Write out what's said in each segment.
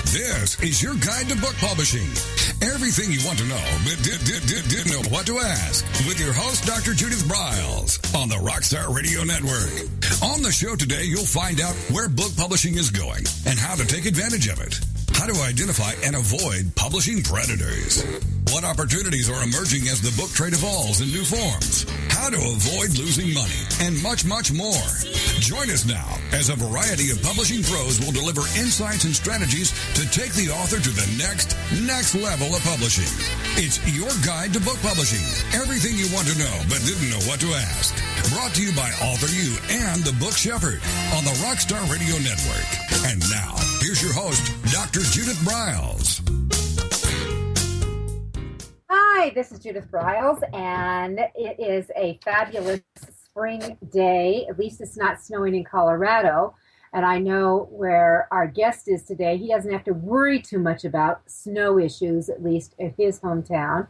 This is your guide to book publishing. Everything you want to know, but didn't know what to ask. With your host, Dr. Judith Briles, on the Rockstar Radio Network. On the show today, you'll find out where book publishing is going and how to take advantage of it. How to identify and avoid publishing predators. What opportunities are emerging as the book trade evolves in new forms. How to avoid losing money, and much, much more. Join us now as a variety of publishing pros will deliver insights and strategies to take the author to the next level of publishing. It's your guide to book publishing. Everything you want to know but didn't know what to ask. Brought to you by Author You and the Book Shepherd on the Rockstar Radio Network. And now, here's your host, Dr. Judith Briles. Hi, this is Judith Briles, and it is a fabulous spring day. At least it's not snowing in Colorado. And I know where our guest is today. He doesn't have to worry too much about snow issues, at least at his hometown.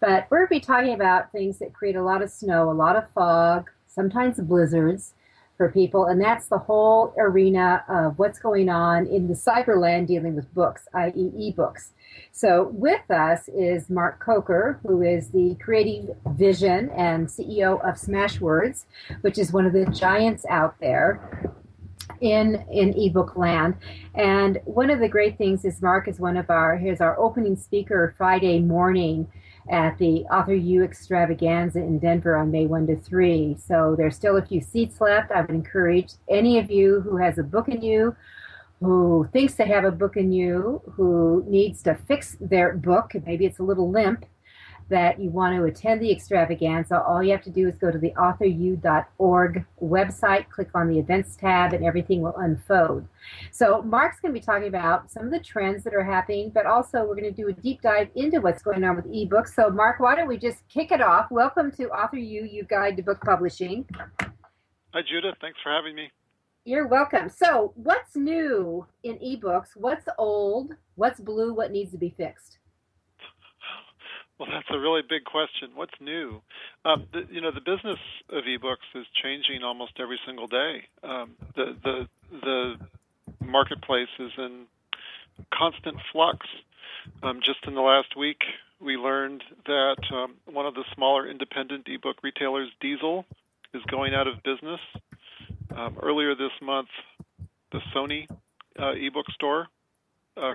But we're going to be talking about things that create a lot of snow, a lot of fog, sometimes blizzards for people. And that's the whole arena of what's going on in the cyberland dealing with books, i.e. eBooks. So with us is Mark Coker, who is the creative vision and CEO of Smashwords, which is one of the giants out there in ebook land. And one of the great things is Mark is here's our opening speaker Friday morning at the Author You extravaganza in Denver on May 1 to 3. So there's still a few seats left. I would encourage any of you who has a book in you, who thinks they have a book in you, who needs to fix their book, maybe it's a little limp, that you want to attend the extravaganza. All you have to do is go to the authoryou.org website, click on the events tab, and everything will unfold. So Mark's going to be talking about some of the trends that are happening, but also we're going to do a deep dive into what's going on with ebooks. So Mark, why don't we just kick it off? Welcome to Author You, your guide to book publishing. Hi, Judith. Thanks for having me. You're welcome. So what's new in ebooks? What's old? What's blue? What needs to be fixed? Well, that's a really big question. What's new? The business of ebooks is changing almost every single day. The marketplace is in constant flux. Just in the last week, we learned that one of the smaller independent ebook retailers, Diesel, is going out of business. Earlier this month, the Sony ebook store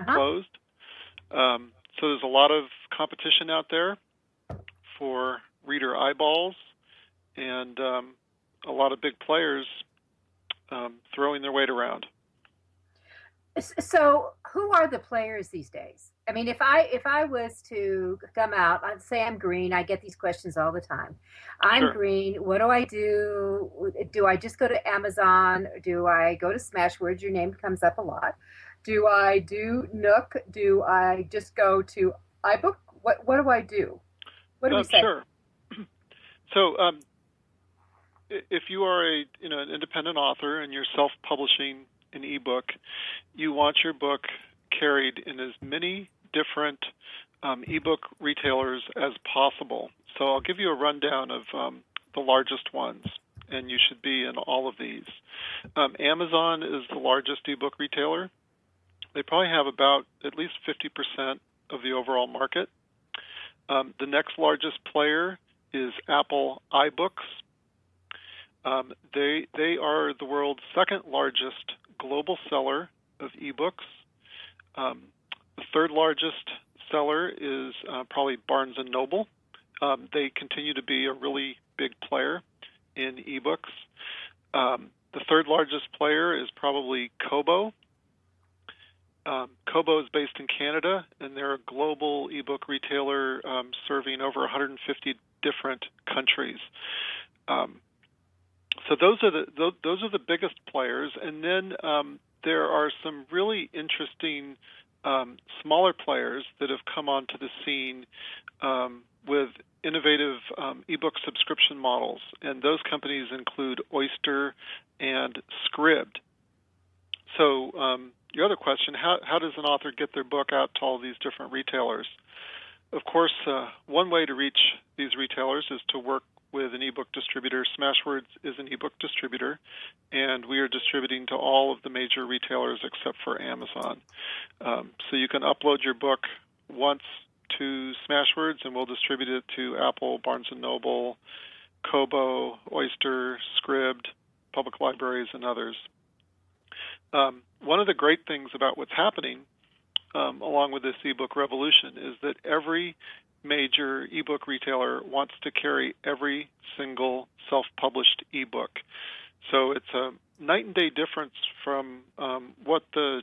closed. So there's a lot of competition out there for reader eyeballs and a lot of big players throwing their weight around. So who are the players these days? I mean, if I was to come out, I'd say I'm green. I get these questions all the time. I'm Sure. green. What do I do? Do I just go to Amazon? Do I go to Smashwords? Your name comes up a lot. Do I do Nook? Do I just go to iBook? What do I do? What do we say? Sure. So if you are an independent author and you're self-publishing an ebook, you want your book carried in as many different ebook retailers as possible. So I'll give you a rundown of the largest ones, and you should be in all of these. Amazon is the largest ebook retailer. They probably have about at least 50% of the overall market. The next largest player is Apple iBooks. They are the world's second largest global seller of ebooks. The third largest seller is probably Barnes & Noble. They continue to be a really big player in ebooks. The third largest player is probably Kobo. Kobo is based in Canada, and they're a global ebook retailer serving over 150 different countries. So those are the biggest players, and then there are some really interesting smaller players that have come onto the scene with innovative ebook subscription models, and those companies include Oyster and Scribd. So your other question, how does an author get their book out to all these different retailers? Of course, one way to reach these retailers is to work with an ebook distributor. Smashwords is an ebook distributor, and we are distributing to all of the major retailers except for Amazon. So you can upload your book once to Smashwords, and we'll distribute it to Apple, Barnes & Noble, Kobo, Oyster, Scribd, public libraries, and others. One of the great things about what's happening along with this ebook revolution is that every major ebook retailer wants to carry every single self-published ebook. So it's a night and day difference from what the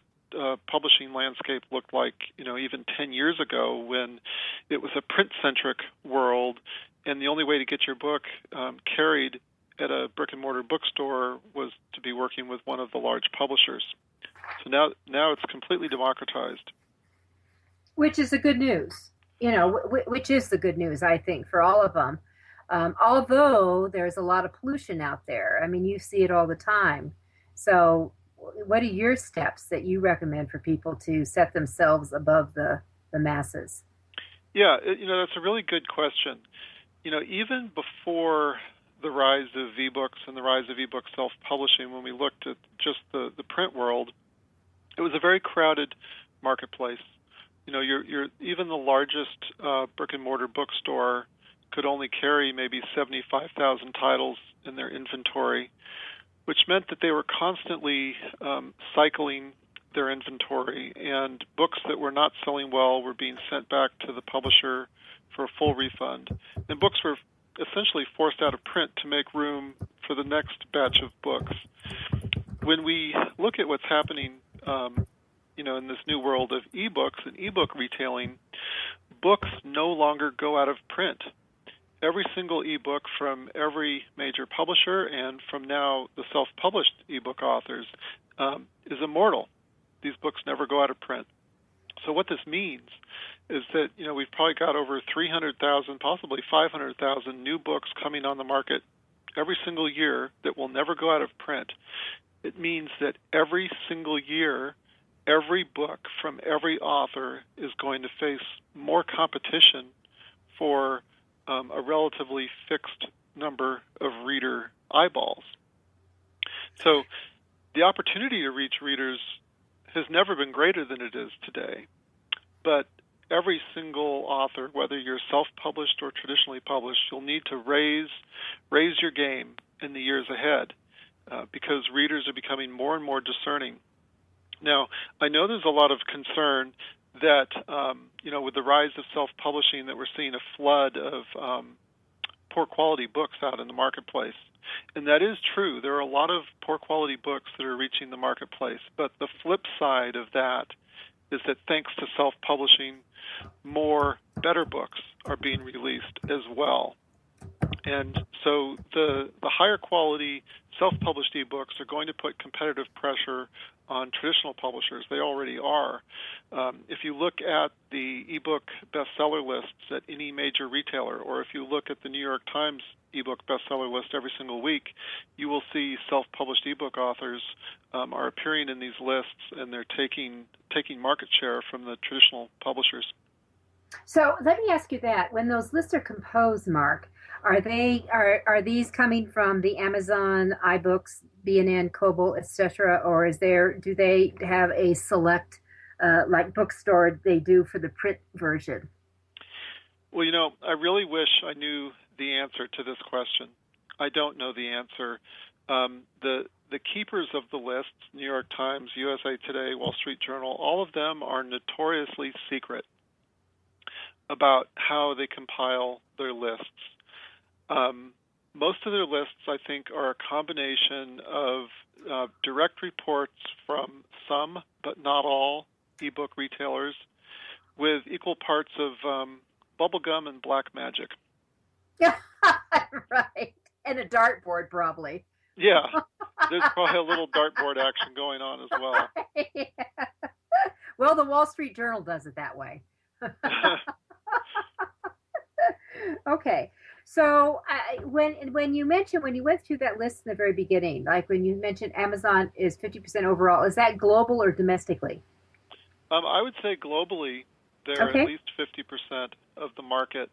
publishing landscape looked like, even 10 years ago when it was a print-centric world, and the only way to get your book carried at a brick-and-mortar bookstore was to be working with one of the large publishers. So now it's completely democratized. Which is the good news, which is the good news, I think, for all of them. Although there's a lot of pollution out there. I mean, you see it all the time. So what are your steps that you recommend for people to set themselves above the masses? Yeah, that's a really good question. Even before the rise of ebooks and the rise of ebook self-publishing, when we looked at just the print world, it was a very crowded marketplace. You're even the largest brick-and-mortar bookstore could only carry maybe 75,000 titles in their inventory, which meant that they were constantly cycling their inventory, and books that were not selling well were being sent back to the publisher for a full refund. And books were essentially forced out of print to make room for the next batch of books. When we look at what's happening in this new world of ebooks and ebook retailing, books no longer go out of print. Every single ebook from every major publisher and from now the self-published ebook authors is immortal. These books never go out of print. So what this means is that we've probably got over 300,000, possibly 500,000 new books coming on the market every single year that will never go out of print. It means that every single year, every book from every author is going to face more competition for a relatively fixed number of reader eyeballs. So the opportunity to reach readers has never been greater than it is today. But every single author, whether you're self-published or traditionally published, you'll need to raise your game in the years ahead because readers are becoming more and more discerning. Now, I know there's a lot of concern that, with the rise of self-publishing, that we're seeing a flood of poor quality books out in the marketplace. And that is true. There are a lot of poor quality books that are reaching the marketplace. But the flip side of that is that thanks to self-publishing, more better books are being released as well. And so the higher quality self-published ebooks are going to put competitive pressure on traditional publishers. They already are. If you look at the ebook bestseller lists at any major retailer, or if you look at the New York Times ebook bestseller list every single week, you will see self-published ebook authors are appearing in these lists, and they're taking market share from the traditional publishers. So let me ask you that. When those lists are composed, Mark, are these coming from the Amazon, iBooks, B&N, Kobo, etc., or do they have a select like bookstore they do for the print version? Well, I really wish I knew the answer to this question. I don't know the answer. The keepers of the lists, New York Times, USA Today, Wall Street Journal, all of them are notoriously secret about how they compile their lists. Most of their lists, I think, are a combination of direct reports from some, but not all, ebook retailers with equal parts of bubblegum and black magic. Yeah, right. And a dartboard, probably. Yeah, there's probably a little dartboard action going on as well. Yeah. Well, the Wall Street Journal does it that way. Okay. So when you went through that list in the very beginning, like when you mentioned Amazon is 50% overall, is that global or domestically? I would say globally, they're Okay. at least 50% of the market.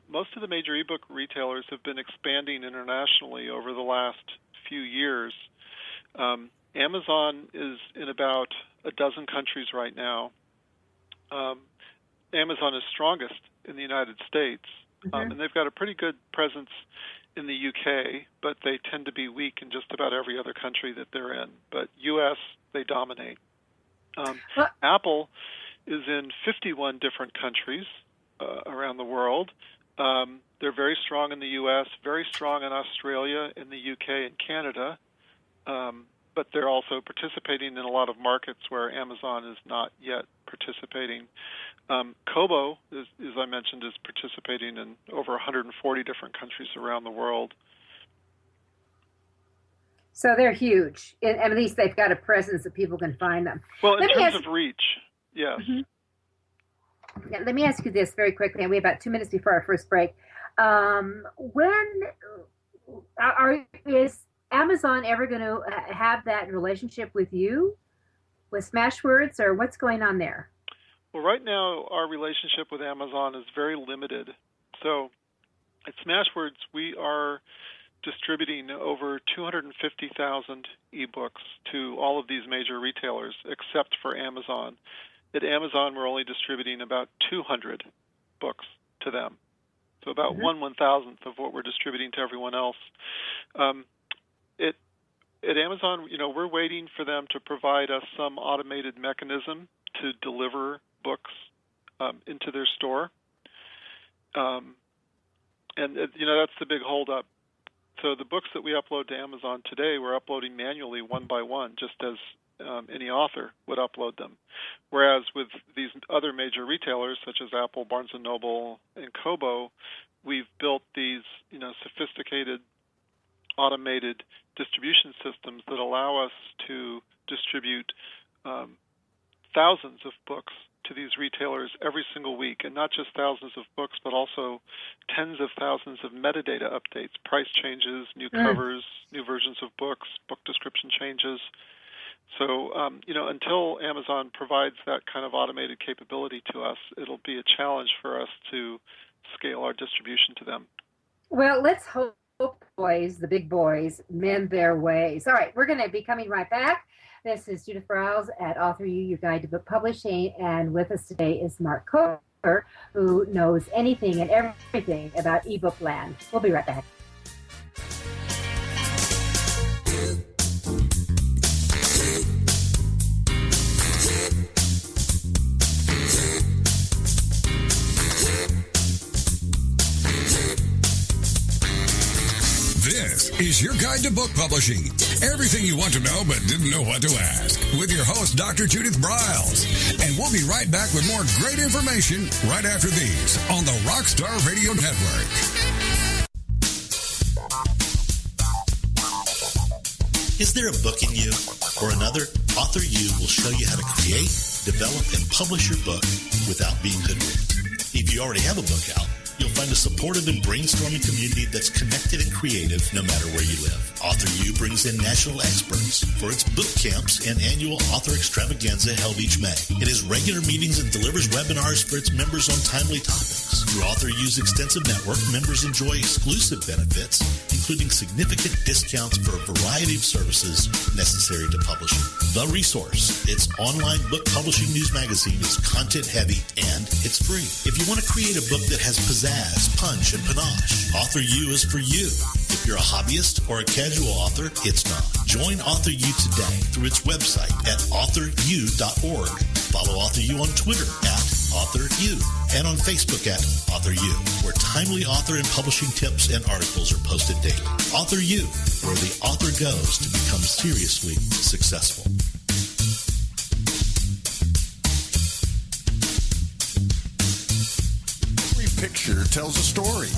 most of the major ebook retailers have been expanding internationally over the last few years. Amazon is in about a dozen countries right now. Amazon is strongest in the United States, and they've got a pretty good presence in the UK, but they tend to be weak in just about every other country that they're in. But U.S., they dominate. Apple is in 51 different countries around the world. They're very strong in the U.S., very strong in Australia, in the UK, and Canada. But they're also participating in a lot of markets where Amazon is not yet participating. Kobo, as I mentioned, is participating in over 140 different countries around the world. So they're huge. At least they've got a presence that people can find them. Well, in terms of reach, yes. Yeah, let me ask you this very quickly, and we have about 2 minutes before our first break. Is Amazon ever going to have that relationship with you, with Smashwords, or what's going on there? Well, right now, our relationship with Amazon is very limited. So at Smashwords, we are distributing over 250,000 ebooks to all of these major retailers, except for Amazon. At Amazon, we're only distributing about 200 books to them. So about 1/1000th of what we're distributing to everyone else. At Amazon, we're waiting for them to provide us some automated mechanism to deliver books into their store. And that's the big holdup. So the books that we upload to Amazon today, we're uploading manually one by one, just as any author would upload them. Whereas with these other major retailers, such as Apple, Barnes & Noble, and Kobo, we've built these sophisticated automated distribution systems that allow us to distribute thousands of books to these retailers every single week, and not just thousands of books, but also tens of thousands of metadata updates, price changes, new covers, new versions of books, book description changes. So, until Amazon provides that kind of automated capability to us, it'll be a challenge for us to scale our distribution to them. Well, let's hope boys, the big boys, mend their ways. All right, we're going to be coming right back. This is Judith Briles at Author U, your guide to book publishing, and with us today is Mark Coker, who knows anything and everything about ebook land. We'll be right back. This is your guide to book publishing. Everything you want to know but didn't know what to ask. With your host, Dr. Judith Briles. And we'll be right back with more great information right after these on the Rockstar Radio Network. Is there a book in you or another? Author U will show you how to create, develop, and publish your book without being hoodwinked. If you already have a book out, you'll find a supportive and brainstorming community that's connected and creative no matter where you live. Author U brings in national experts for its book camps and annual author extravaganza held each May. It has regular meetings and delivers webinars for its members on timely topics. Through Author U's extensive network, members enjoy exclusive benefits, including significant discounts for a variety of services necessary to publishing. The Resource, its online book publishing news magazine, is content-heavy and it's free. If you want to create a book that has pizzazz, punch, and panache, Author U is for you. If you're a hobbyist or a casual author, it's not. Join Author U today through its website at authoru.org. Follow Author U on Twitter at AuthorU and on Facebook at Author U, where timely author and publishing tips and articles are posted daily. Author U, where the author goes to become seriously successful. Every picture tells a story.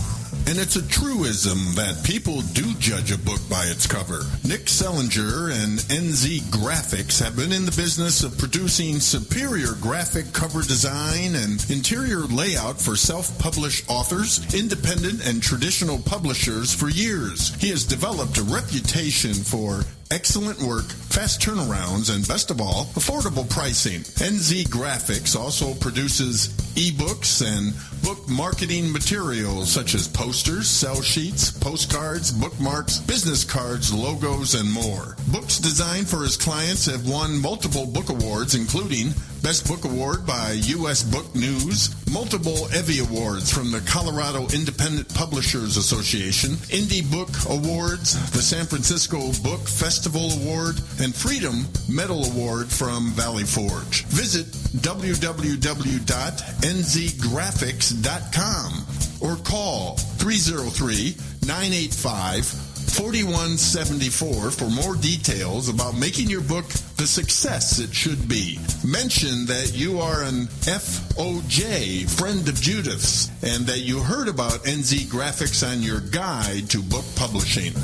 And it's a truism that people do judge a book by its cover. Nick Sellinger and NZ Graphics have been in the business of producing superior graphic cover design and interior layout for self-published authors, independent and traditional publishers for years. He has developed a reputation for excellent work, fast turnarounds, and best of all, affordable pricing. NZ Graphics also produces eBooks and book marketing materials such as posters, sell sheets, postcards, bookmarks, business cards, logos, and more. Books designed for his clients have won multiple book awards, including Best Book Award by U.S. Book News, multiple Evie Awards from the Colorado Independent Publishers Association, Indie Book Awards, the San Francisco Book Festival Award, and Freedom Medal Award from Valley Forge. Visit www.nzgraphics.com or call 303-985-4174 for more details about making your book the success it should be. Mention that you are an FOJ, friend of Judith's, and that you heard about NZ Graphics on your guide to book publishing.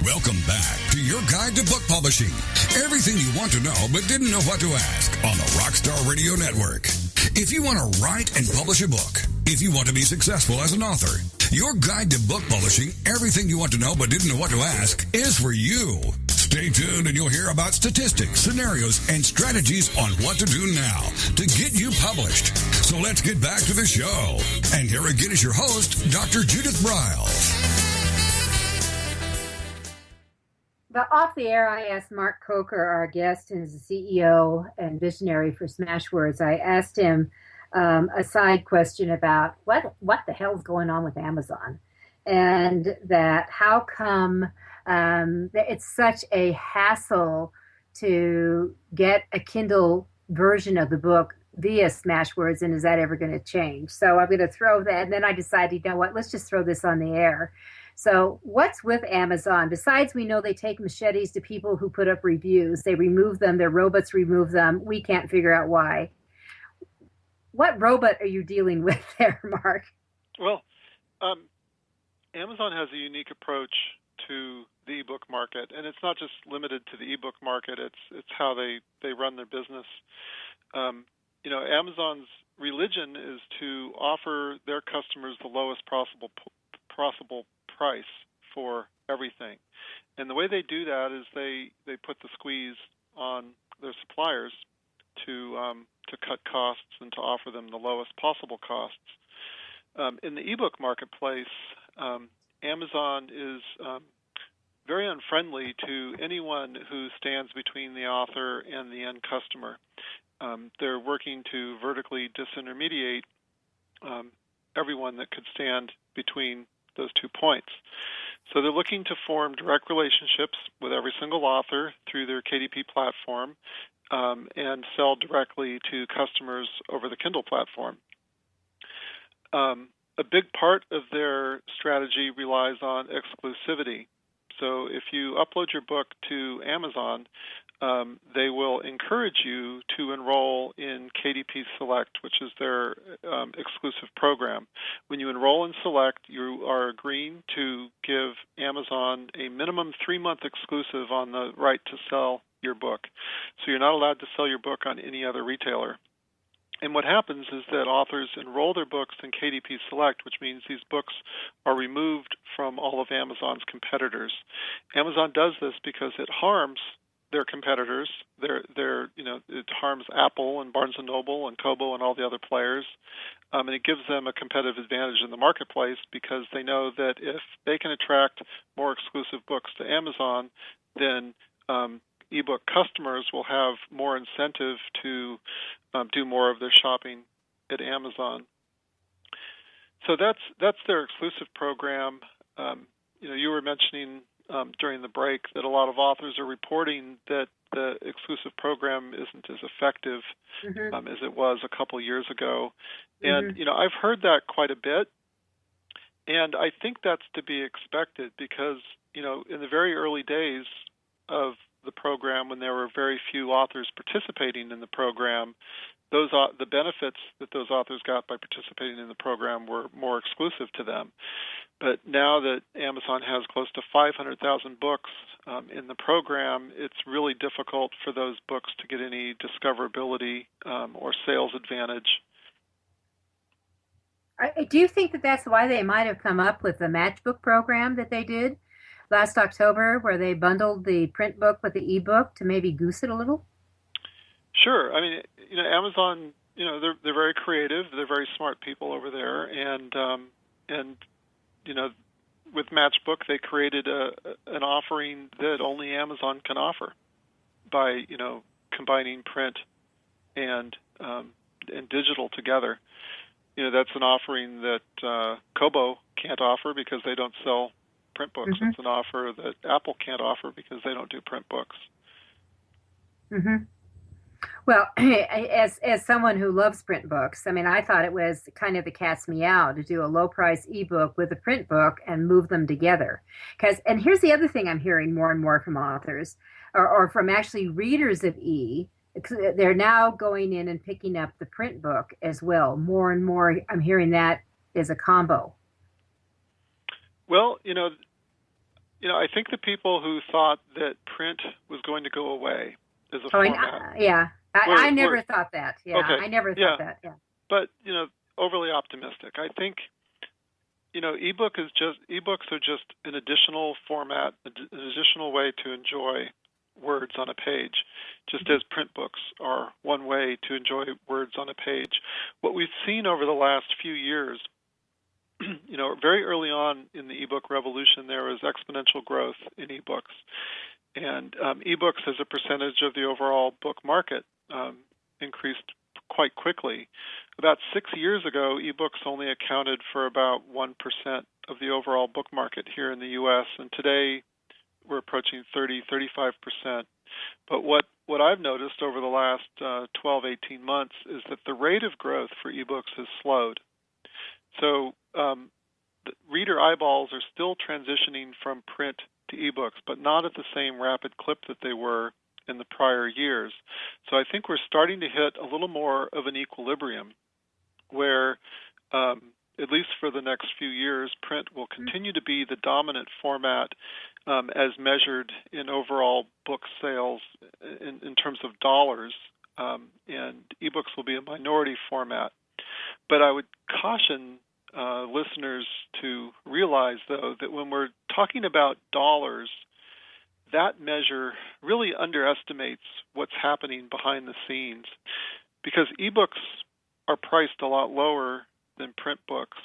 Welcome back to your guide to book publishing. Everything you want to know but didn't know what to ask on the Rockstar Radio Network. If you want to write and publish a book, if you want to be successful as an author, your guide to book publishing, everything you want to know but didn't know what to ask, is for you. Stay tuned and you'll hear about statistics, scenarios, and strategies on what to do now to get you published. So let's get back to the show. And here again is your host, Dr. Judith Briles. But off the air, I asked Mark Coker, our guest and the CEO and visionary for Smashwords, I asked him a side question about what the hell's going on with Amazon, and that how come it's such a hassle to get a Kindle version of the book via Smashwords, and is that ever going to change? So I'm going to throw that, and then I decided, you know what, let's just throw this on the air. So what's with Amazon? Besides, we know they take machetes to people who put up reviews. They remove them. Their robots remove them. We can't figure out why. What robot are you dealing with there, Mark? Well, Amazon has a unique approach to the ebook market, and it's not just limited to the ebook market. It's how they run their business. Amazon's religion is to offer their customers the lowest possible price for everything. And the way they do that is they put the squeeze on their suppliers to cut costs and to offer them the lowest possible costs. In the ebook marketplace, Amazon is very unfriendly to anyone who stands between the author and the end customer. They're working to vertically disintermediate everyone that could stand between those 2 points. So they're looking to form direct relationships with every single author through their KDP platform and sell directly to customers over the Kindle platform. A big part of their strategy relies on exclusivity. So if you upload your book to Amazon, they will encourage you to enroll in KDP Select, which is their exclusive program. When you enroll in Select, you are agreeing to give Amazon a minimum 3-month exclusive on the right to sell your book. So you're not allowed to sell your book on any other retailer. And what happens is that authors enroll their books in KDP Select, which means these books are removed from all of Amazon's competitors. Amazon does this because it harms their competitors. It harms Apple and Barnes & Noble and Kobo and all the other players. And it gives them a competitive advantage in the marketplace because they know that if they can attract more exclusive books to Amazon, then ebook customers will have more incentive to do more of their shopping at Amazon. So that's their exclusive program. You were mentioning during the break that a lot of authors are reporting that the exclusive program isn't as effective as it was a couple years ago. And, I've heard that quite a bit. And I think that's to be expected because, in the very early days of the program, when there were very few authors participating in the program, the benefits that those authors got by participating in the program were more exclusive to them. But now that Amazon has close to 500,000 books in the program, it's really difficult for those books to get any discoverability or sales advantage. Do you think that that's why they might have come up with the matchbook program that they did last October, where they bundled the print book with the ebook to maybe goose it a little? Sure. I mean, Amazon, they're very creative. They're very smart people over there, and with Matchbook, they created an offering that only Amazon can offer by combining print and digital together. That's an offering that Kobo can't offer because they don't sell print books. Mm-hmm. It's an offer that Apple can't offer because they don't do print books. Mm-hmm. Well, as someone who loves print books, I mean, I thought it was kind of the cat's meow to do a low price ebook with a print book and move them together. And here's the other thing I'm hearing more and more from authors, or from actually readers of they're now going in and picking up the print book as well. More and more, I'm hearing that is a combo. Well, I think the people who thought that print was going to go away as a format. I never thought that. Yeah, okay. I never thought that. Yeah. But overly optimistic. I think ebooks are just an additional format, an additional way to enjoy words on a page, just as print books are one way to enjoy words on a page. What we've seen over the last few years, very early on in the ebook revolution, there was exponential growth in ebooks. And ebooks as a percentage of the overall book market increased quite quickly. About 6 years ago, ebooks only accounted for about 1% of the overall book market here in the U.S., and today we're approaching 30-35%. But what I've noticed over the last 12-18 months is that the rate of growth for ebooks has slowed. So the reader eyeballs are still transitioning from print to ebooks, but not at the same rapid clip that they were in the prior years. So I think we're starting to hit a little more of an equilibrium where, at least for the next few years, print will continue to be the dominant format as measured in overall book sales in terms of dollars, and ebooks will be a minority format. But I would caution listeners to realize, though, that when we're talking about dollars, that measure really underestimates what's happening behind the scenes, because ebooks are priced a lot lower than print books.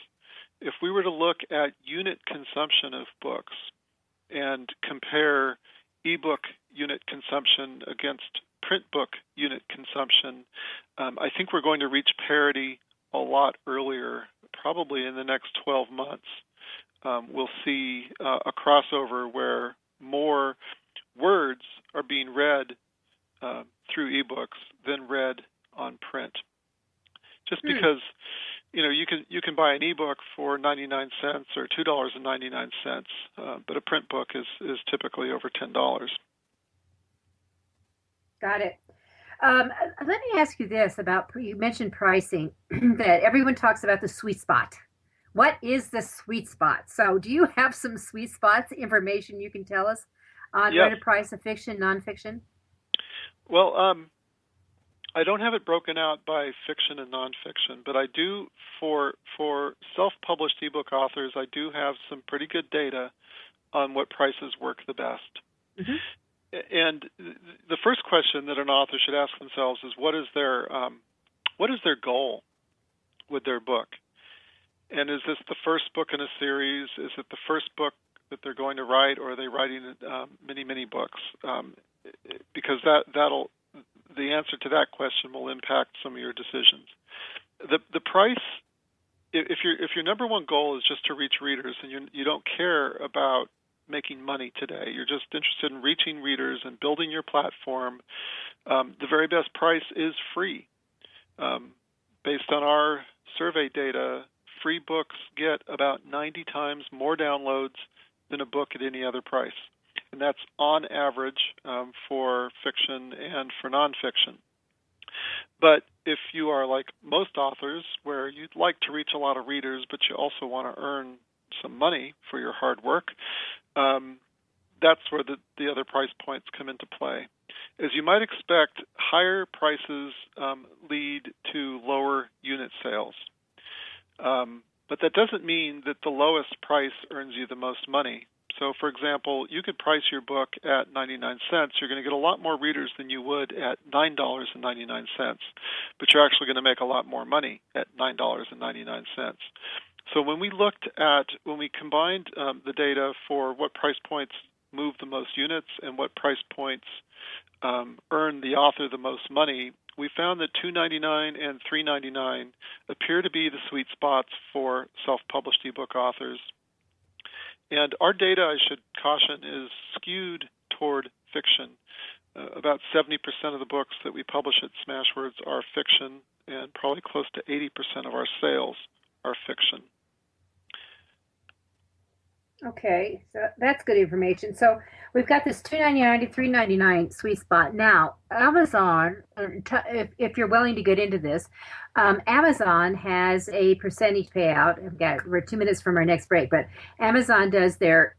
If we were to look at unit consumption of books and compare ebook unit consumption against print book unit consumption, I think we're going to reach parity a lot earlier, probably in the next 12 months. We'll see a crossover where more words are being read through ebooks than read on print. Just because you can buy an ebook for 99 cents or $2.99, but a print book is typically over $10. Got it. Let me ask you this about, you mentioned pricing, that everyone talks about the sweet spot. What is the sweet spot? So do you have some sweet spots information you can tell us on where to price a fiction, nonfiction? Well, I don't have it broken out by fiction and nonfiction, but I do, for self-published ebook authors, I do have some pretty good data on what prices work the best. Mm-hmm. And the first question that an author should ask themselves is, what is their goal with their book? And is this the first book in a series? Is it the first book that they're going to write, or are they writing many books? Because the answer to that question will impact some of your decisions. The price, if your number one goal is just to reach readers, and you don't care about making money today, you're just interested in reaching readers and building your platform, the very best price is free. Based on our survey data, free books get about 90 times more downloads than a book at any other price. And that's on average for fiction and for nonfiction. But if you are like most authors, where you'd like to reach a lot of readers, but you also want to earn some money for your hard work, that's where the other price points come into play. As you might expect, higher prices lead to lower unit sales. But that doesn't mean that the lowest price earns you the most money. So, for example, you could price your book at 99 cents. You're going to get a lot more readers than you would at $9.99, but you're actually going to make a lot more money at $9.99. So when we combined the data for what price points move the most units and what price points earn the author the most money, we found that $2.99 and $3.99 appear to be the sweet spots for self-published ebook authors. And our data, I should caution, is skewed toward fiction. About 70% of the books that we publish at Smashwords are fiction, and probably close to 80% of our sales are fiction. Okay, so that's good information. So we've got this $2.99 to $3.99 sweet spot. Now, Amazon, if you're willing to get into this, Amazon has a percentage payout. We're 2 minutes from our next break, but Amazon does their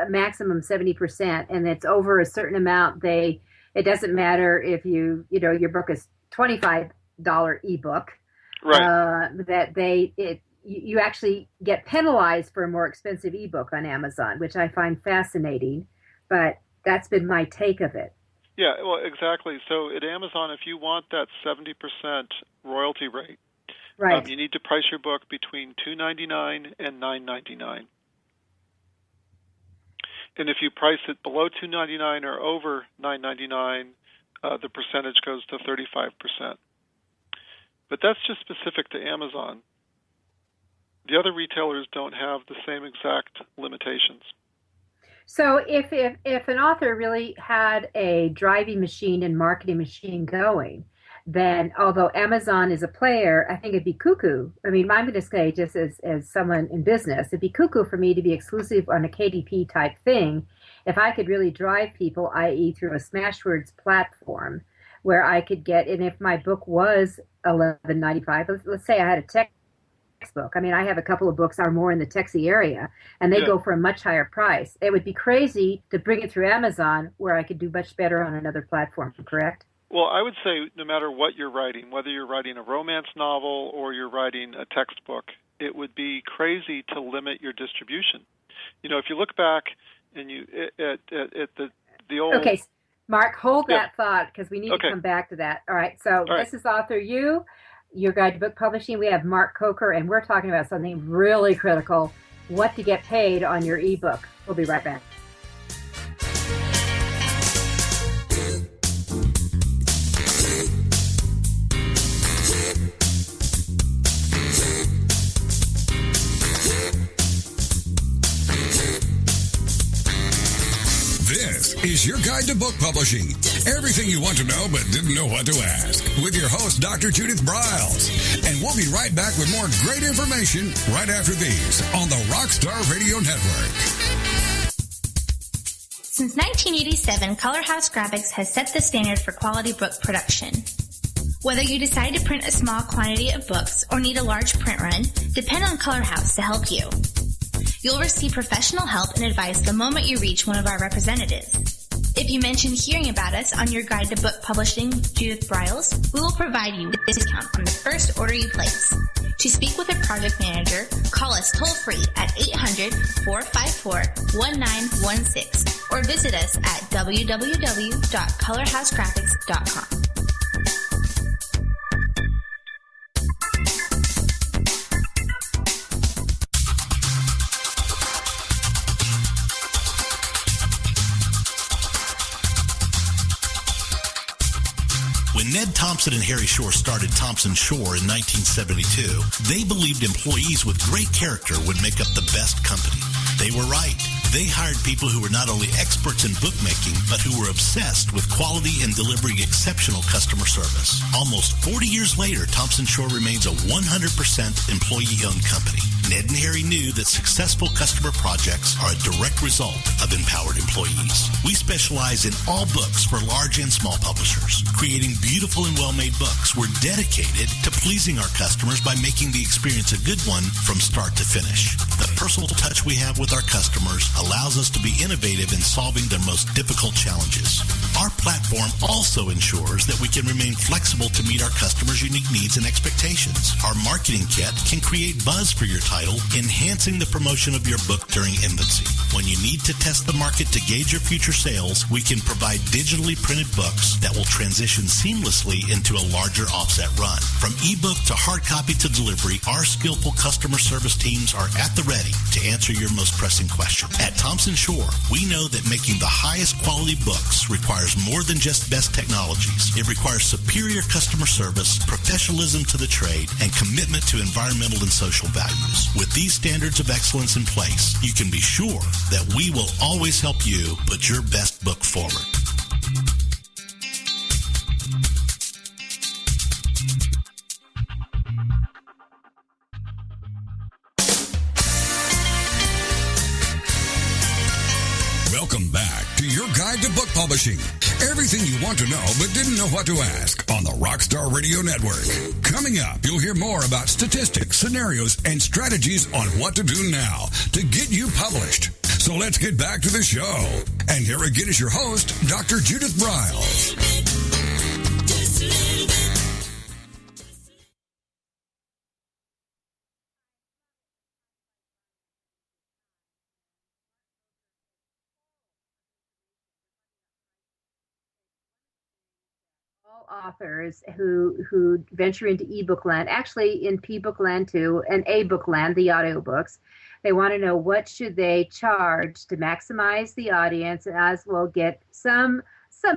maximum 70%, and it's over a certain amount. It doesn't matter if your book is $25 ebook, right? You actually get penalized for a more expensive ebook on Amazon, which I find fascinating, but that's been my take of it. Yeah, well, exactly. So at Amazon, if you want that 70% royalty rate, right, you need to price your book between $2.99 and $9.99. And if you price it below $2.99 or over $9.99, the percentage goes to 35%. But that's just specific to Amazon. The other retailers don't have the same exact limitations. So if an author really had a driving machine and marketing machine going, then although Amazon is a player, I think it'd be cuckoo. I mean, I'm going to say, just as someone in business, it'd be cuckoo for me to be exclusive on a KDP type thing if I could really drive people, i.e. through a Smashwords platform where I could get, and if my book was $11.95, let's say I had a textbook. I mean, I have a couple of books that are more in the Texas area, and they go for a much higher price. It would be crazy to bring it through Amazon where I could do much better on another platform, correct? Well, I would say no matter what you're writing, whether you're writing a romance novel or you're writing a textbook, it would be crazy to limit your distribution. If you look back and you at the old... Okay, Mark, hold that thought because we need to come back to that. All right, so this is Author You, Your Guide to Book Publishing. We have Mark Coker, and we're talking about something really critical, what to get paid on your ebook. We'll be right back. This is your guide to book publishing. Everything you want to know but didn't know what to ask. With your host, Dr. Judith Briles. And we'll be right back with more great information right after these on the Rockstar Radio Network. Since 1987, Color House Graphics has set the standard for quality book production. Whether you decide to print a small quantity of books or need a large print run, depend on Color House to help you. You'll receive professional help and advice the moment you reach one of our representatives. If you mention hearing about us on your guide to book publishing, Judith Briles, we will provide you with a discount on the first order you place. To speak with a project manager, call us toll-free at 800-454-1916 or visit us at www.colorhousegraphics.com. When Ned Thompson and Harry Shore started Thompson Shore in 1972, they believed employees with great character would make up the best company. They were right. They hired people who were not only experts in bookmaking, but who were obsessed with quality and delivering exceptional customer service. Almost 40 years later, Thompson Shore remains a 100% employee-owned company. Ned and Harry knew that successful customer projects are a direct result of empowered employees. We specialize in all books for large and small publishers. Creating beautiful and well-made books, we're dedicated to pleasing our customers by making the experience a good one from start to finish. The personal touch we have with our customers allows us to be innovative in solving their most difficult challenges. Our platform also ensures that we can remain flexible to meet our customers' unique needs and expectations. Our marketing kit can create buzz for your title, enhancing the promotion of your book during infancy. When you need to test the market to gauge your future sales, we can provide digitally printed books that will transition seamlessly into a larger offset run. From ebook to hard copy to delivery, our skillful customer service teams are at the ready to answer your most pressing question. At Thompson Shore, we know that making the highest quality books requires more than just best technologies. It requires superior customer service, professionalism to the trade, and commitment to environmental and social values. With these standards of excellence in place, you can be sure that we will always help you put your best book forward. Welcome back to your guide to book publishing. Everything you want to know but didn't know what to ask on the Rockstar Radio Network. Coming up, you'll hear more about statistics, scenarios, and strategies on what to do now to get you published. So let's get back to the show. And here again is your host, Dr. Judith Briles. Authors who venture into ebook land, actually in pbook land too, and a-book land, the audiobooks, they want to know what should they charge to maximize the audience and as well get some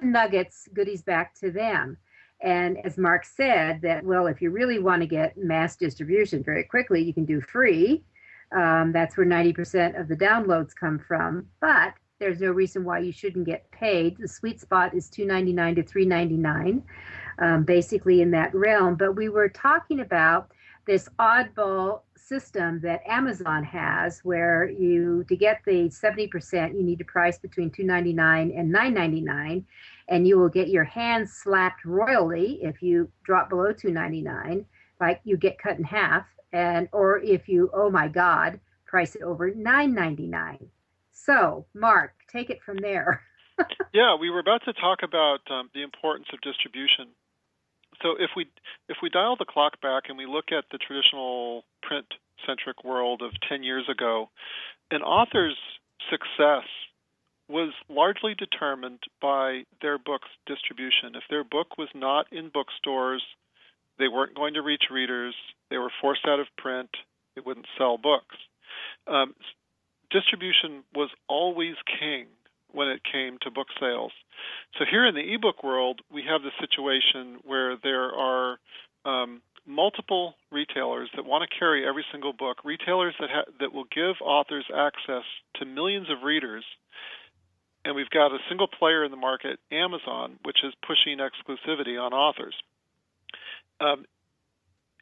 nuggets, goodies back to them. And as Mark said, that, well, if you really want to get mass distribution very quickly, you can do free. That's where 90% of the downloads come from. But there's no reason why you shouldn't get paid. The sweet spot is $2.99 to $3.99, basically in that realm. But we were talking about this oddball system that Amazon has, where to get the 70%, you need to price between $2.99 and $9.99, and you will get your hands slapped royally if you drop below $2.99, like you get cut in half, or if you, oh my God, price it over $9.99. So, Mark, take it from there. Yeah, we were about to talk about the importance of distribution. So if we dial the clock back and we look at the traditional print-centric world of 10 years ago, an author's success was largely determined by their book's distribution. If their book was not in bookstores, they weren't going to reach readers, they were forced out of print, they wouldn't sell books. Distribution was always king when it came to book sales. So here in the ebook world, we have the situation where there are multiple retailers that want to carry every single book, retailers that will give authors access to millions of readers. And we've got a single player in the market, Amazon, which is pushing exclusivity on authors.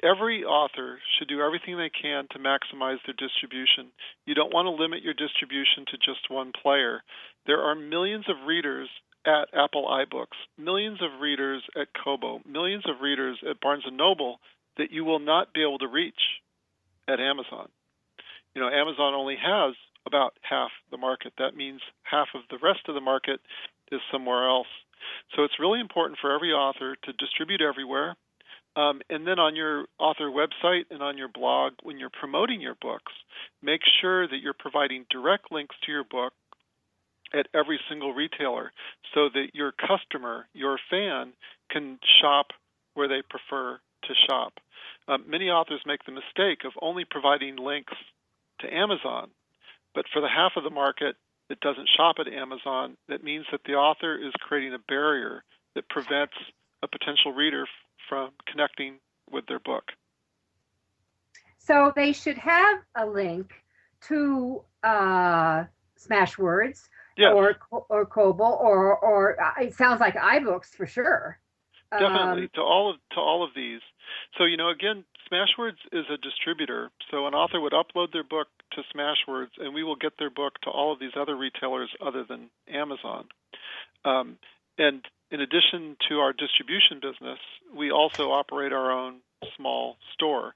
Every author should do everything they can to maximize their distribution. You don't want to limit your distribution to just one player. There are millions of readers at Apple iBooks, millions of readers at Kobo, millions of readers at Barnes & Noble that you will not be able to reach at Amazon. You know, Amazon only has about half the market. That means half of the rest of the market is somewhere else. So it's really important for every author to distribute everywhere. And then on your author website and on your blog, when you're promoting your books, make sure that you're providing direct links to your book at every single retailer so that your customer, your fan, can shop where they prefer to shop. Many authors make the mistake of only providing links to Amazon, but for the half of the market that doesn't shop at Amazon, that means that the author is creating a barrier that prevents a potential reader from connecting with their book. So they should have a link to Smashwords, yes, or Kobo, or it sounds like iBooks for sure. Definitely to all of these. So again, Smashwords is a distributor, so an author would upload their book to Smashwords, and we will get their book to all of these other retailers other than Amazon. And in addition to our distribution business, we also operate our own small store.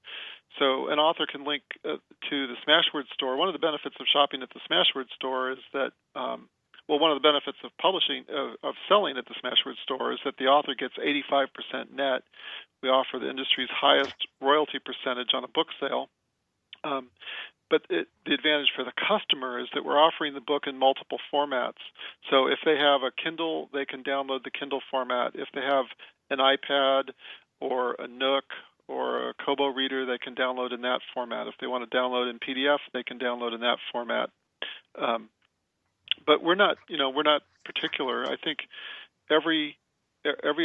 So an author can link to the Smashwords store. One of the benefits of shopping at the Smashwords store is that, one of the benefits of of selling at the Smashwords store is that the author gets 85% net. We offer the industry's highest royalty percentage on a book sale. But the advantage for the customer is that we're offering the book in multiple formats. So if they have a Kindle, they can download the Kindle format. If they have an iPad or a Nook or a Kobo reader, they can download in that format. If they want to download in PDF, they can download in that format. But we're not particular. I think every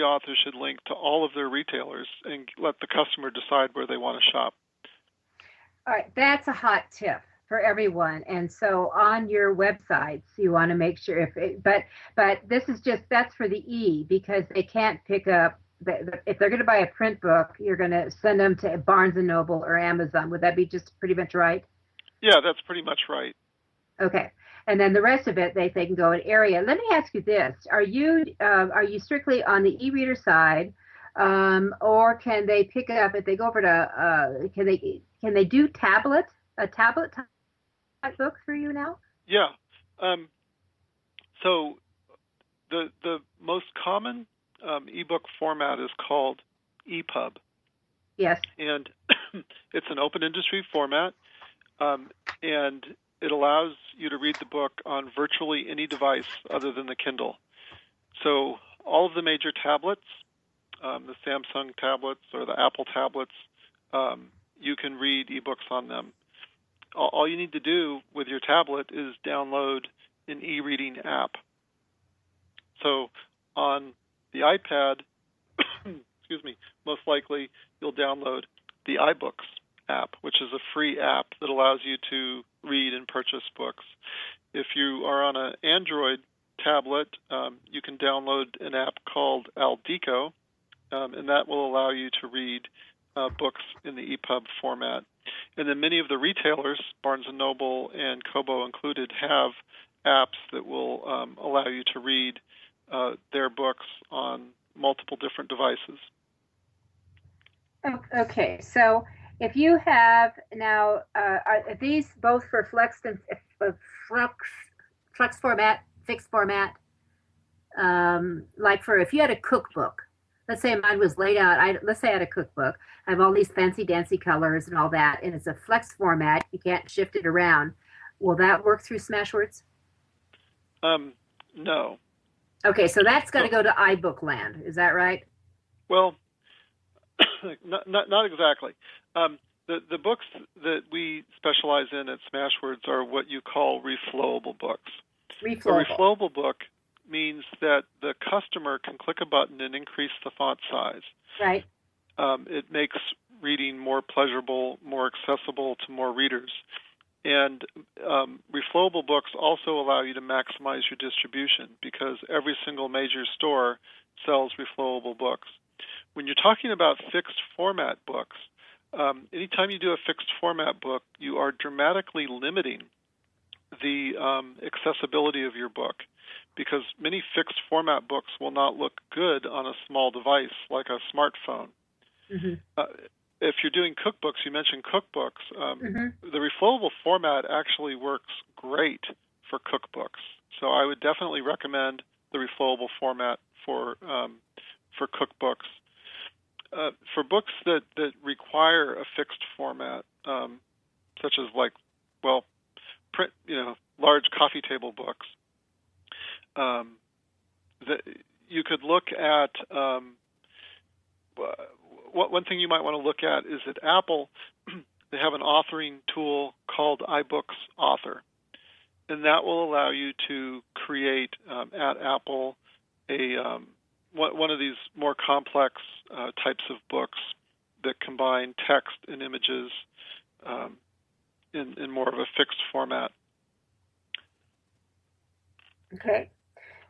author should link to all of their retailers and let the customer decide where they want to shop. All right, that's a hot tip for everyone. And so on your websites, you want to make sure but that's for the E, because they can't pick up, if they're going to buy a print book, you're going to send them to Barnes & Noble or Amazon. Would that be just pretty much right? Yeah, that's pretty much right. Okay. And then the rest of it, they can go in area. Let me ask you this. Are you strictly on the e-reader side, or can they pick it up if they go over to, can they do tablet type books for you now? Yeah. So the most common ebook format is called EPUB. Yes. And it's an open industry format, and it allows you to read the book on virtually any device other than the Kindle. So all of the major tablets, the Samsung tablets or the Apple tablets, you can read ebooks on them. All you need to do with your tablet is download an e-reading app. So on the iPad, most likely you'll download the iBooks app, which is a free app that allows you to read and purchase books. If you are on an Android tablet, you can download an app called Aldeco, and that will allow you to read books in the EPUB format. And then many of the retailers, Barnes & Noble and Kobo included, have apps that will allow you to read their books on multiple different devices. Okay, so if you have now, are these both for flex format, fixed format? Like for if you had a cookbook, let's say mine was laid out. Let's say I had a cookbook. I have all these fancy dancy colors and all that, and it's a flex format. You can't shift it around. Will that work through Smashwords? No. Okay, so that's got to go to iBook land. Is that right? Well, not exactly. The books that we specialize in at Smashwords are what you call reflowable books. Reflowable. A reflowable book means that the customer can click a button and increase the font size. Right. It makes reading more pleasurable, more accessible to more readers. And reflowable books also allow you to maximize your distribution because every single major store sells reflowable books. When you're talking about fixed format books, anytime you do a fixed format book, you are dramatically limiting the accessibility of your book because many fixed format books will not look good on a small device like a smartphone. Mm-hmm. If you're doing cookbooks, you mentioned cookbooks, the reflowable format actually works great for cookbooks. So I would definitely recommend the reflowable format for cookbooks. For books that require a fixed format, such as print, large coffee table books, you could look at. One thing you might want to look at is at Apple, they have an authoring tool called iBooks Author, and that will allow you to create at Apple one of these more complex types of books that combine text and images in more of a fixed format. Okay,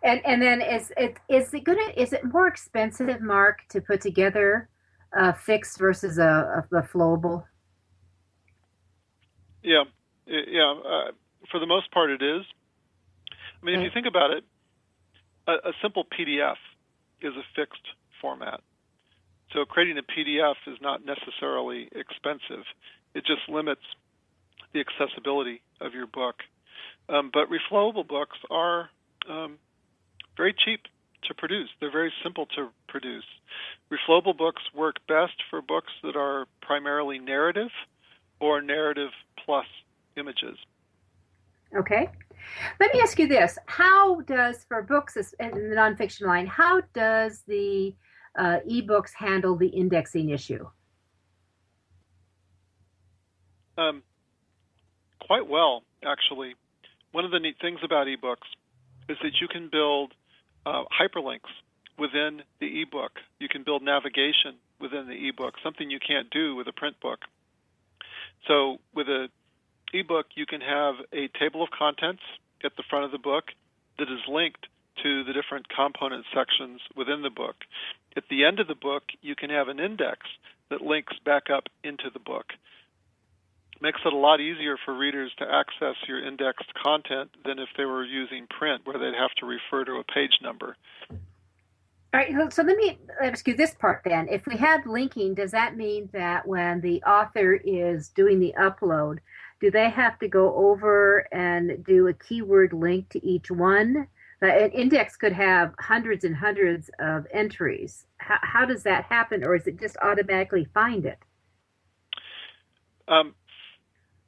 and then is it more expensive, Mark, to put together fixed versus the flowable? Yeah. For the most part, it is. I mean, if you think about it, a simple PDF is a fixed format. So creating a PDF is not necessarily expensive. It just limits the accessibility of your book. But reflowable books are very cheap to produce. They're very simple to produce. Reflowable books work best for books that are primarily narrative or narrative plus images. Okay. Let me ask you this. How does, for books in the nonfiction line, how does the eBooks handle the indexing issue? Quite well, actually. One of the neat things about eBooks is that you can build hyperlinks within the ebook. You can build navigation within the ebook, something you can't do with a print book. So with an ebook, you can have a table of contents at the front of the book that is linked to the different component sections within the book. At the end of the book, you can have an index that links back up into the book. Makes it a lot easier for readers to access your indexed content than if they were using print, where they'd have to refer to a page number. All right, so let me ask you this part then. If we have linking, does that mean that when the author is doing the upload, do they have to go over and do a keyword link to each one? An index could have hundreds and hundreds of entries. How does that happen, or is it just automatically find it?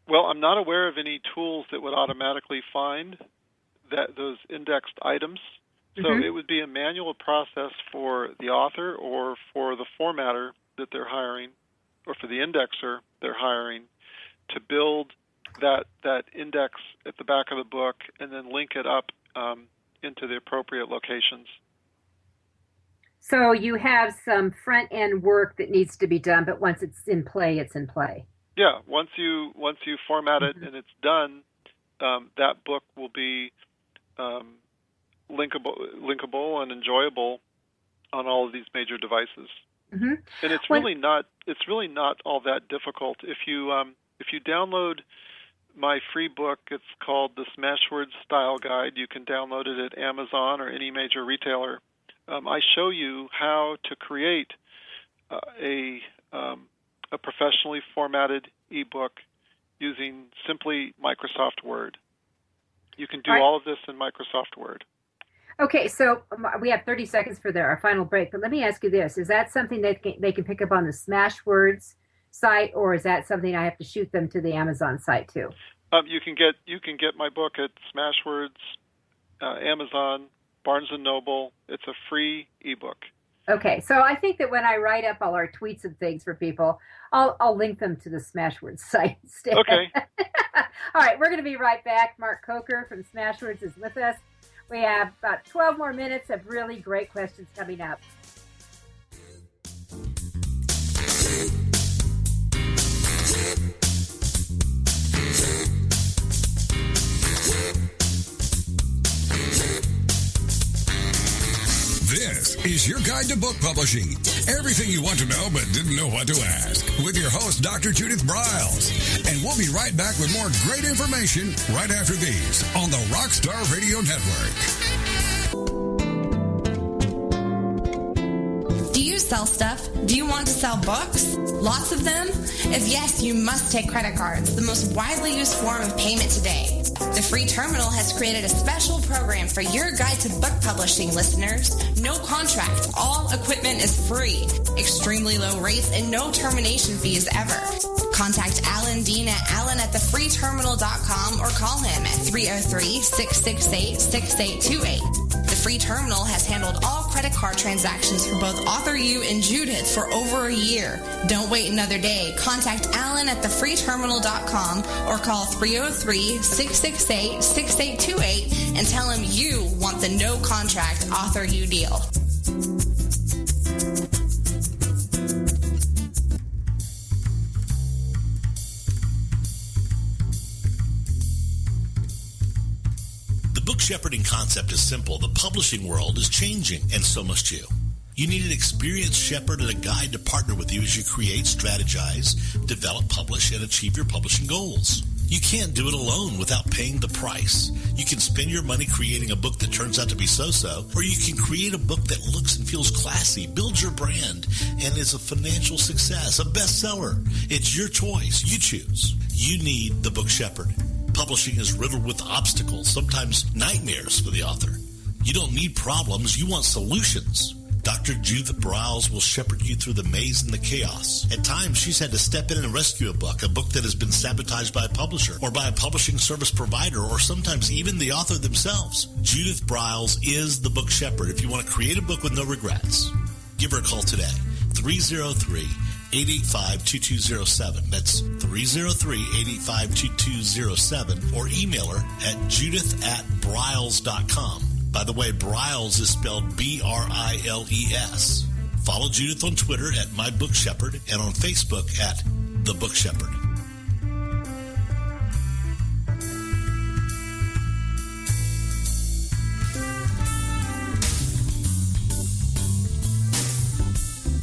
Well, I'm not aware of any tools that would automatically find those indexed items. So it would be a manual process for the author or for the formatter that they're hiring or for the indexer they're hiring to build that index at the back of the book and then link it up into the appropriate locations. So you have some front-end work that needs to be done, but once it's in play, it's in play. Yeah, once you format it and it's done, that book will be linkable and enjoyable on all of these major devices. And it's really not all that difficult. If you download my free book, it's called the Smashwords Style Guide. You can download it at Amazon or any major retailer. I show you how to create a professionally formatted ebook using simply Microsoft Word. You can do all of this in Microsoft Word. Okay, so we have 30 seconds for our final break, but let me ask you this. Is that something that they can pick up on the Smashwords site, or is that something I have to shoot them to the Amazon site too? You can get my book at Smashwords, Amazon, Barnes & Noble. It's a free ebook. Okay, so I think that when I write up all our tweets and things for people, I'll link them to the Smashwords site instead. Okay. All right, we're going to be right back. Mark Coker from Smashwords is with us. We have about 12 more minutes of really great questions coming up. This is your guide to book publishing. Everything you want to know but didn't know what to ask. With your host, Dr. Judith Briles. And we'll be right back with more great information right after these on the Rockstar Radio Network. Do you sell stuff? Do you want to sell books? Lots of them? If yes, you must take credit cards, the most widely used form of payment today. The Free Terminal has created a special program for your guide to book publishing listeners. No contract. All equipment is free. Extremely low rates and no termination fees ever. Contact Alan Dean at alan@thefreeterminal.com or call him at 303-668-6828. The Free Terminal has handled all credit card transactions for both author you and Judith for over a year. Don't wait another day. Contact Alan at thefreeterminal.com or call 303-668-6828 and tell him you want the no contract author you deal. The book shepherding concept is simple. The publishing world is changing, and so must you. You need an experienced shepherd and a guide to partner with you as you create, strategize, develop, publish, and achieve your publishing goals. You can't do it alone without paying the price. You can spend your money creating a book that turns out to be so-so, or you can create a book that looks and feels classy, builds your brand, and is a financial success, a bestseller. It's your choice. You choose. You need the book shepherd. Publishing is riddled with obstacles, sometimes nightmares for the author. You don't need problems. You want solutions. Dr. Judith Briles will shepherd you through the maze and the chaos. At times, she's had to step in and rescue a book that has been sabotaged by a publisher or by a publishing service provider or sometimes even the author themselves. Judith Briles is the book shepherd if you want to create a book with no regrets. Give her a call today, 303-885-2207. That's 303-885-2207, or email her at judith@briles.com. By the way, Briles is spelled B-R-I-L-E-S. Follow Judith on Twitter at My Book Shepherd and on Facebook at The Book Shepherd.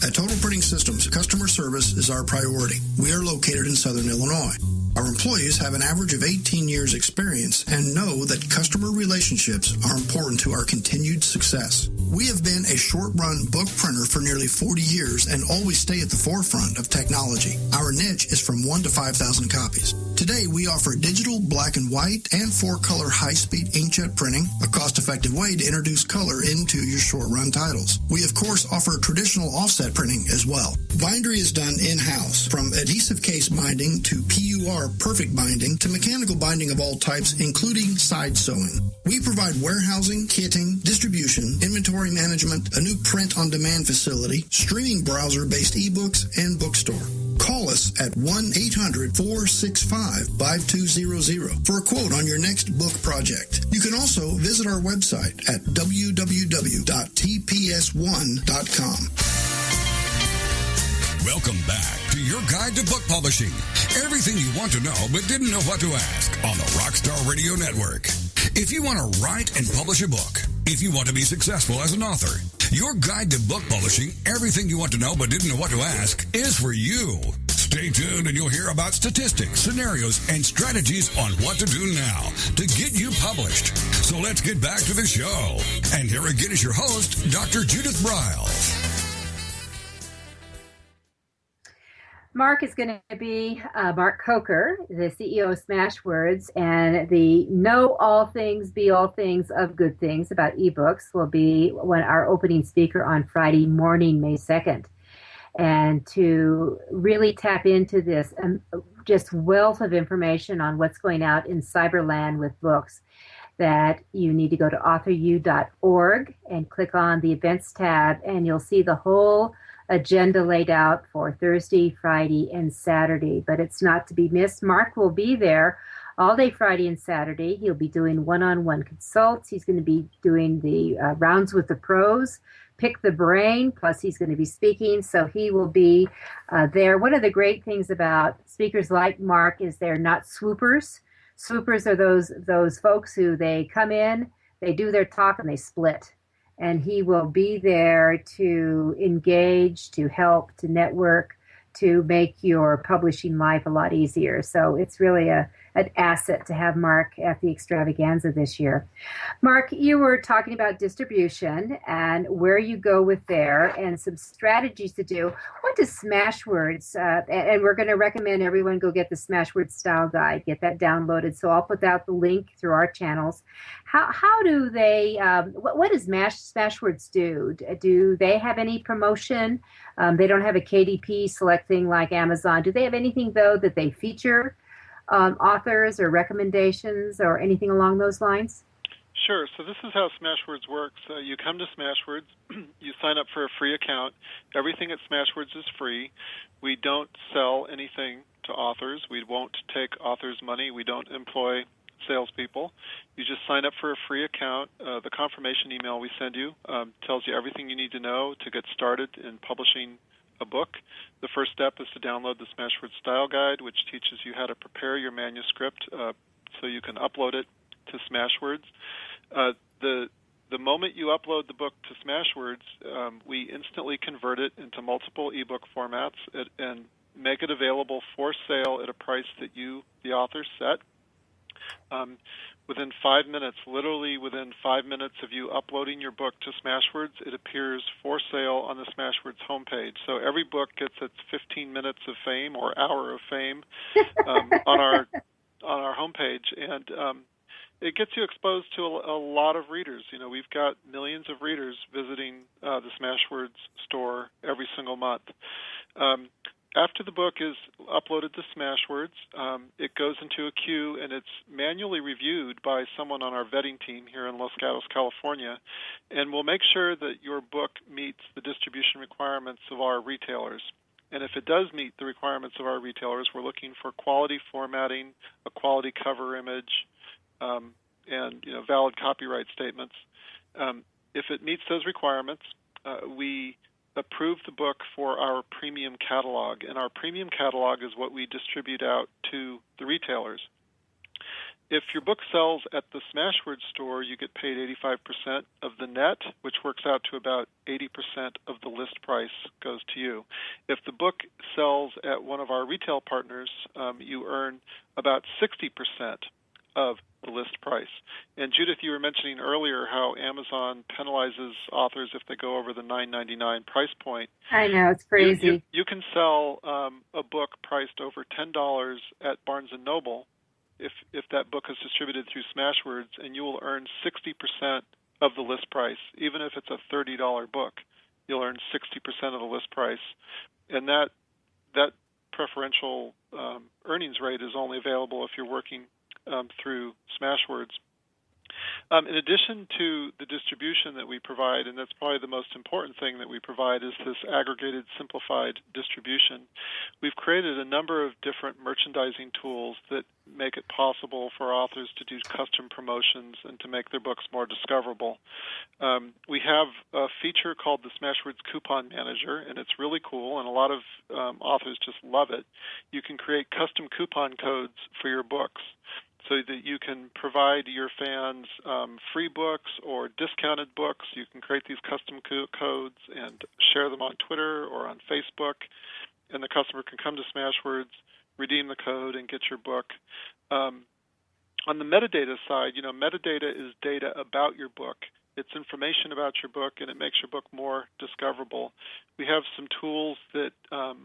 At Total Printing Systems, customer service is our priority. We are located in Southern Illinois. Our employees have an average of 18 years experience and know that customer relationships are important to our continued success. We have been a short-run book printer for nearly 40 years and always stay at the forefront of technology. Our niche is from 1 to 5,000 copies. Today, we offer digital, black and white, and 4-color high-speed inkjet printing, a cost-effective way to introduce color into your short-run titles. We, of course, offer traditional offset printing as well. Bindery is done in-house, from adhesive case binding to PUR perfect binding to mechanical binding of all types, including side sewing. We provide warehousing, kitting, distribution, inventory management, a new print-on-demand facility, streaming browser-based eBooks, and bookstore. Call us at 1-800-465-5200 for a quote on your next book project. You can also visit our website at www.tps1.com. Welcome back to your guide to book publishing. Everything you want to know but didn't know what to ask on the Rockstar Radio Network. If you want to write and publish a book, if you want to be successful as an author, your guide to book publishing, everything you want to know but didn't know what to ask, is for you. Stay tuned and you'll hear about statistics, scenarios, and strategies on what to do now to get you published. So let's get back to the show. And here again is your host, Dr. Judith Briles. Mark is going to be Mark Coker, the CEO of Smashwords, and the Know All Things, Be All Things of Good Things about eBooks will be our opening speaker on Friday morning, May 2nd. And to really tap into this just wealth of information on what's going out in cyberland with books, that you need to go to authoru.org and click on the events tab, and you'll see the whole agenda laid out for Thursday, Friday, and Saturday, but it's not to be missed. Mark will be there all day Friday and Saturday. He'll be doing one-on-one consults. He's going to be doing the rounds with the pros, pick the brain, plus he's going to be speaking, so he will be there. One of the great things about speakers like Mark is they're not swoopers. Swoopers are those folks who they come in, they do their talk, and they split. And he will be there to engage, to help, to network, to make your publishing life a lot easier. So it's really an asset to have Mark at the extravaganza this year. Mark, you were talking about distribution and where you go with there and some strategies to do. What does Smashwords, and we're going to recommend everyone go get the Smashwords Style Guide, get that downloaded. So I'll put out the link through our channels. How do they, what does Smashwords do? Do they have any promotion? They don't have a KDP select thing like Amazon. Do they have anything, though, that they feature authors or recommendations or anything along those lines? Sure. So this is how Smashwords works. You come to Smashwords, you sign up for a free account. Everything at Smashwords is free. We don't sell anything to authors. We won't take authors' money. We don't employ salespeople. You just sign up for a free account. The confirmation email we send you tells you everything you need to know to get started in publishing a book. The first step is to download the Smashwords Style Guide, which teaches you how to prepare your manuscript so you can upload it to Smashwords. The the moment you upload the book to Smashwords, we instantly convert it into multiple ebook formats and make it available for sale at a price that you, the author, set. Within 5 minutes, literally within 5 minutes of you uploading your book to Smashwords, it appears for sale on the Smashwords homepage. So every book gets its 15 minutes of fame or hour of fame on our homepage, and it gets you exposed to a lot of readers. You know, we've got millions of readers visiting the Smashwords store every single month. After the book is uploaded to Smashwords, it goes into a queue, and it's manually reviewed by someone on our vetting team here in Los Gatos, California, and we'll make sure that your book meets the distribution requirements of our retailers. And if it does meet the requirements of our retailers, we're looking for quality formatting, a quality cover image, and valid copyright statements. If it meets those requirements, we approve the book for our premium catalog, and our premium catalog is what we distribute out to the retailers. If your book sells at the Smashwords store, you get paid 85% of the net, which works out to about 80% of the list price goes to you. If the book sells at one of our retail partners, you earn about 60% of the list price. And Judith, you were mentioning earlier how Amazon penalizes authors if they go over the $9.99 price point. I know, it's crazy. You can sell a book priced over $10 at Barnes & Noble if that book is distributed through Smashwords, and you will earn 60% of the list price. Even if it's a $30 book, you'll earn 60% of the list price. And that preferential earnings rate is only available if you're working through Smashwords. In addition to the distribution that we provide, and that's probably the most important thing that we provide, is this aggregated, simplified distribution. We've created a number of different merchandising tools that make it possible for authors to do custom promotions and to make their books more discoverable. We have a feature called the Smashwords Coupon Manager, and it's really cool, and a lot of authors just love it. You can create custom coupon codes for your books, so that you can provide your fans free books or discounted books. You can create these custom codes and share them on Twitter or on Facebook, and the customer can come to Smashwords, redeem the code, and get your book. On the metadata side, metadata is data about your book. It's information about your book, and it makes your book more discoverable. We have some tools that allow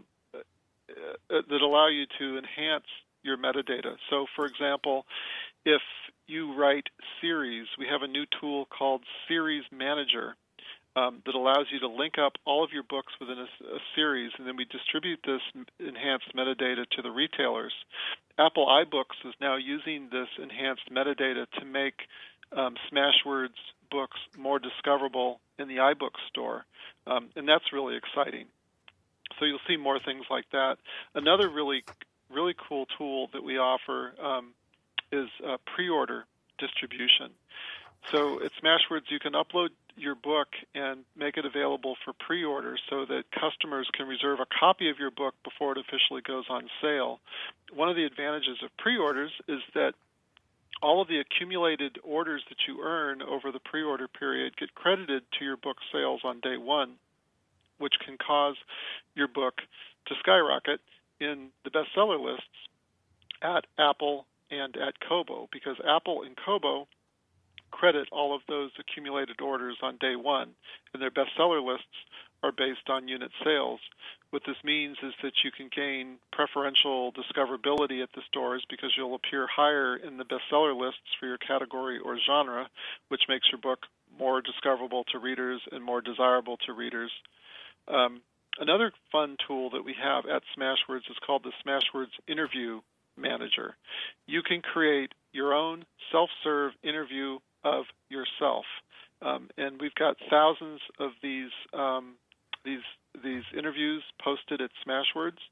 you to enhance your metadata. So, for example, if you write series, we have a new tool called Series Manager that allows you to link up all of your books within a series, and then we distribute this enhanced metadata to the retailers. Apple iBooks is now using this enhanced metadata to make Smashwords books more discoverable in the iBooks store, and that's really exciting. So you'll see more things like that. Another really cool tool that we offer is pre-order distribution. So at Smashwords, you can upload your book and make it available for pre-order so that customers can reserve a copy of your book before it officially goes on sale. One of the advantages of pre-orders is that all of the accumulated orders that you earn over the pre-order period get credited to your book sales on day one, which can cause your book to skyrocket in the bestseller lists at Apple and at Kobo, because Apple and Kobo credit all of those accumulated orders on day one, and their bestseller lists are based on unit sales. What this means is that you can gain preferential discoverability at the stores because you'll appear higher in the bestseller lists for your category or genre, which makes your book more discoverable to readers and more desirable to readers. Another fun tool that we have at Smashwords is called the Smashwords Interview Manager. You can create your own self-serve interview of yourself, and we've got thousands of these interviews posted at Smashwords,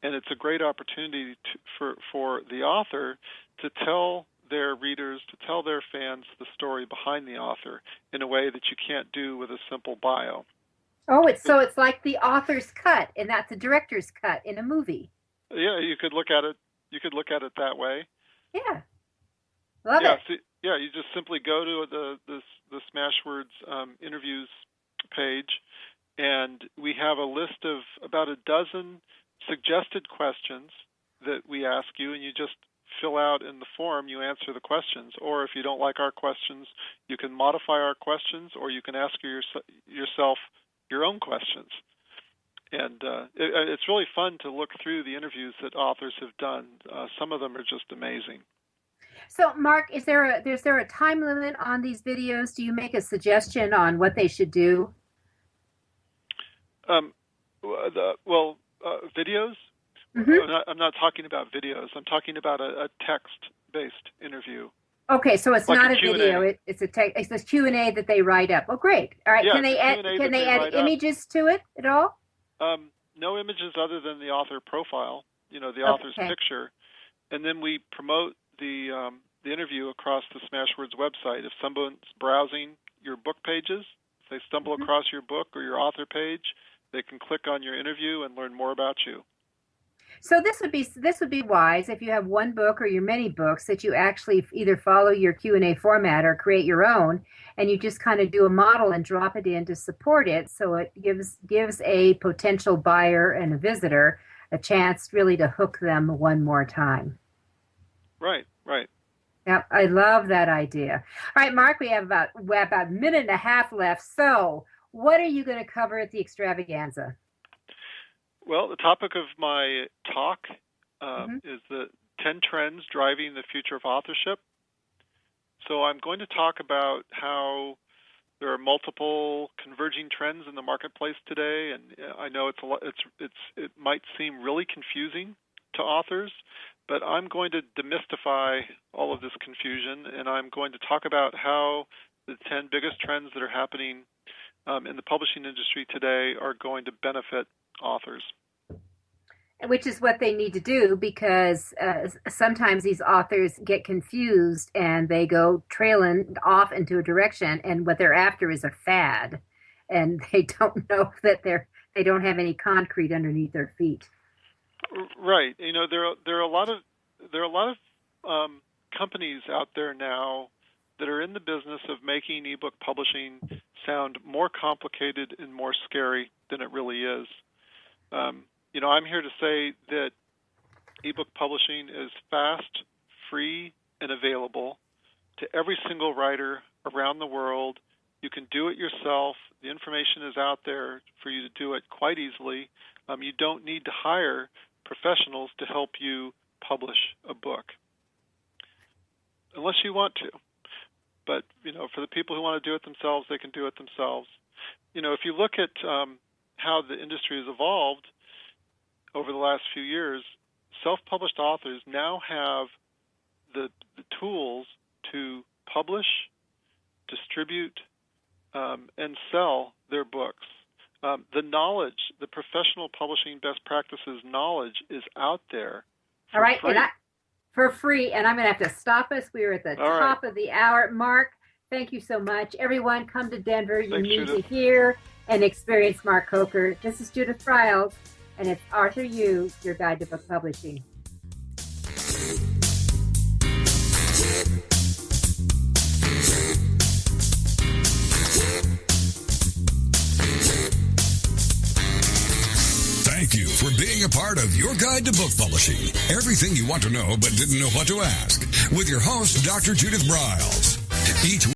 and it's a great opportunity for the author to tell their readers, to tell their fans the story behind the author in a way that you can't do with a simple bio. Oh, it's like the author's cut, and that's a director's cut in a movie. Yeah, you could look at it. You could look at it that way. Yeah. Love it. So, you just simply go to the Smashwords interviews page, and we have a list of about a dozen suggested questions that we ask you, and you just fill out in the form, you answer the questions. Or if you don't like our questions, you can modify our questions, or you can ask yourself your own questions. And it's really fun to look through the interviews that authors have done. Some of them are just amazing. So, Mark, is there a time limit on these videos? Do you make a suggestion on what they should do? Videos? Mm-hmm. I'm not talking about videos. I'm talking about a text-based interview. Okay, so it's like not a video. It's a Q&A that they write up. Oh, great. All right. Yeah, Can they add images to it at all? No images other than the author profile, the author's picture. And then we promote the interview across the Smashwords website. If someone's browsing your book pages, if they stumble across your book or your author page, they can click on your interview and learn more about you. So this would be wise if you have one book or your many books that you actually either follow your Q&A format or create your own, and you just kind of do a model and drop it in to support it, so it gives a potential buyer and a visitor a chance really to hook them one more time. Right. Yeah, I love that idea. All right, Mark, we have about a minute and a half left. So what are you going to cover at the extravaganza? Well, the topic of my talk is the 10 trends driving the future of authorship. So I'm going to talk about how there are multiple converging trends in the marketplace today, and I know it might seem really confusing to authors, but I'm going to demystify all of this confusion, and I'm going to talk about how the 10 biggest trends that are happening in the publishing industry today are going to benefit authors. Which is what they need to do, because sometimes these authors get confused and they go trailing off into a direction, and what they're after is a fad, and they don't know that they don't have any concrete underneath their feet. Right. There are a lot of companies out there now that are in the business of making ebook publishing sound more complicated and more scary than it really is. I'm here to say that ebook publishing is fast, free, and available to every single writer around the world. You can do it yourself. The information is out there for you to do it quite easily. You don't need to hire professionals to help you publish a book, unless you want to. But, for the people who want to do it themselves, they can do it themselves. If you look at how the industry has evolved over the last few years, self-published authors now have the tools to publish, distribute, and sell their books. The knowledge, the professional publishing best practices knowledge is out there. All right, for free, and I'm going to have to stop us. We are at the top of the hour. Mark, thank you so much. Everyone, come to Denver. You need to hear and experience Mark Coker. This is Judith Briles, and it's Author You, your guide to book publishing. Thank you for being a part of Your Guide to Book Publishing. Everything you want to know but didn't know what to ask. With your host, Dr. Judith Briles. Each